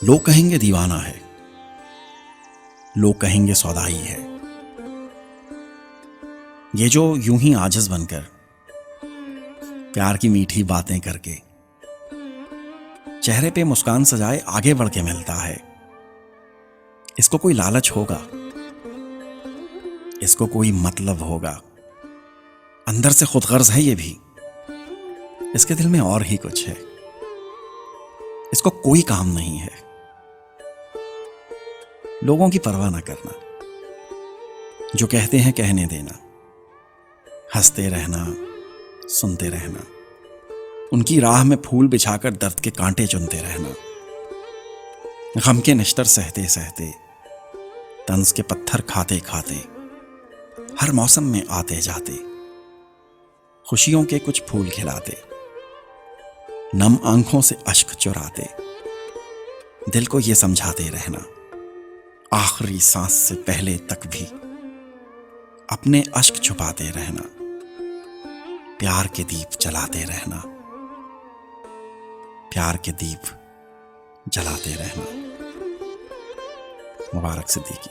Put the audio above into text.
लोग कहेंगे दीवाना है, लोग कहेंगे सौदाई है। ये जो यूं ही आजिज बनकर प्यार की मीठी बातें करके चेहरे पे मुस्कान सजाए आगे बढ़ के मिलता है, इसको कोई लालच होगा, इसको कोई मतलब होगा। अंदर से खुदगर्ज है ये भी, इसके दिल में और ही कुछ है। इसको कोई काम नहीं है लोगों की परवाह ना करना, जो कहते हैं कहने देना, हंसते रहना, सुनते रहना, उनकी राह में फूल बिछाकर दर्द के कांटे चुनते रहना, गम के निश्तर सहते सहते, तंज के पत्थर खाते खाते, हर मौसम में आते जाते, खुशियों के कुछ फूल खिलाते, नम आंखों से अश्क चुराते, दिल को ये समझाते रहना, आखिरी सांस से पहले तक भी अपने अश्क छुपाते रहना, प्यार के दीप जलाते रहना, प्यार के दीप जलाते रहना। मुबारक सिद्दीकी।